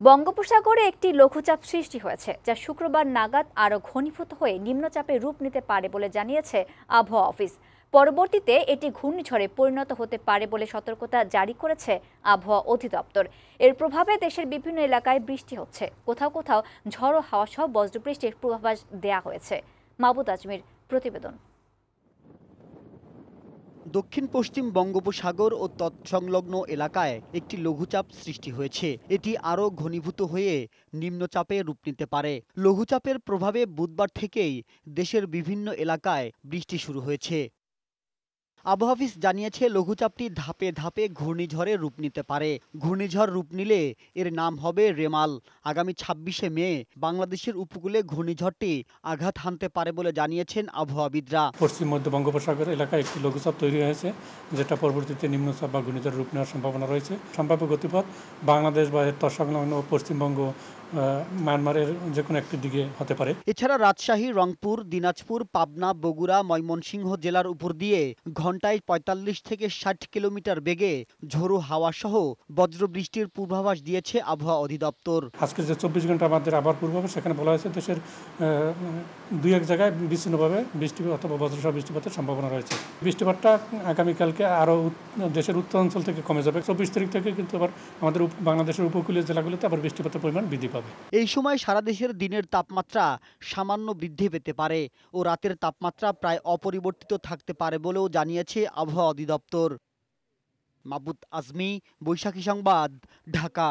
বঙ্গোপসাগরে একটি লঘুচাপ সৃষ্টি হয়েছে, যা শুক্রবার নাগাদ আরও ঘনীভূত হয়ে নিম্নচাপে রূপ নিতে পারে বলে জানিয়েছে আবহাওয়া অফিস। পরবর্তীতে এটি ঘূর্ণিঝড়ে পরিণত হতে পারে বলে সতর্কতা জারি করেছে আবহাওয়া অধিদপ্তর। এর প্রভাবে দেশের বিভিন্ন এলাকায় বৃষ্টি হচ্ছে, কোথাও কোথাও ঝড়ো হাওয়া সহ বজ্রবৃষ্টির পূর্বাভাস দেওয়া হয়েছে। মাহবুব আজমির প্রতিবেদন। দক্ষিণ পশ্চিম বঙ্গোপসাগর ও তৎসংলগ্ন এলাকায় একটি লঘুচাপ সৃষ্টি হয়েছে। এটি আরও ঘনীভূত হয়ে নিম্নচাপে রূপ নিতে পারে। লঘুচাপের প্রভাবে বুধবার থেকেই দেশের বিভিন্ন এলাকায় বৃষ্টি শুরু হয়েছে। আবহাওয়া অফিস জানিয়েছে, লঘুচাপটি ধাপে ধাপে ঘূর্ণিঝড়ে রূপ নিতে পারে। ঘূর্ণিঝড় রূপ নিলে এর নাম হবে রেমাল। আগামী ২৬শে মে বাংলাদেশের উপকূলে ঘূর্ণিঝড়টি আঘাত হানতে পারে বলে জানিয়েছেন আবহাওয়াবিদরা। পশ্চিম মধ্য বঙ্গোপসাগর এলাকায় একটি লঘুচাপ তৈরি হয়েছে, যেটা পরবর্তীতে নিম্নচাপ বা ঘূর্ণিঝড় রূপ নেওয়ার সম্ভাবনা রয়েছে। সম্ভাব্য গতিপথ বাংলাদেশ বা এর তৎসংলগ্ন পশ্চিমবঙ্গ, মায়ানমারের যে কোনো একটি দিকে হতে পারে। এছাড়া রাজশাহী, রংপুর, দিনাজপুর, পাবনা, বগুড়া, ময়মনসিংহ জেলার উপর দিয়ে ঘন্টায় ৪৫ থেকে ৬০ কিলোমিটার বেগে ঝোড়ো হাওয়া সহ বজ্রবৃষ্টির পূর্বাভাস দিয়েছে আবহাওয়া অধিদপ্তর। আজকে যে ২৪ ঘন্টা আমাদের আবহাওয়ার পূর্বাভাস, সেখানে বলা হয়েছে দেশের দুই এক জায়গায় বিচ্ছিন্নভাবে বৃষ্টি অথবা বজ্রসহ বৃষ্টিপাতের সম্ভাবনা রয়েছে। বৃষ্টিপাতটা আগামীকালকে আরও দেশের উত্তর অঞ্চল থেকে কমে যাবে। ২৪ তারিখ থেকে কিন্তু আবার আমাদের বাংলাদেশের উপকূলীয় জেলাগুলিতে আবার বৃষ্টিপাতের পরিমাণ বৃদ্ধি পাবে। এই সময় সারা দেশের দিনের তাপমাত্রা সামান্য বৃদ্ধি পেতে পারে ও রাতের তাপমাত্রা প্রায় অপরিবর্তিত থাকতে পারে বলেও জানিয়েছে আবহাওয়া অধিদপ্তর। মাহবুব আজমি, বৈশাখী সংবাদ, ঢাকা।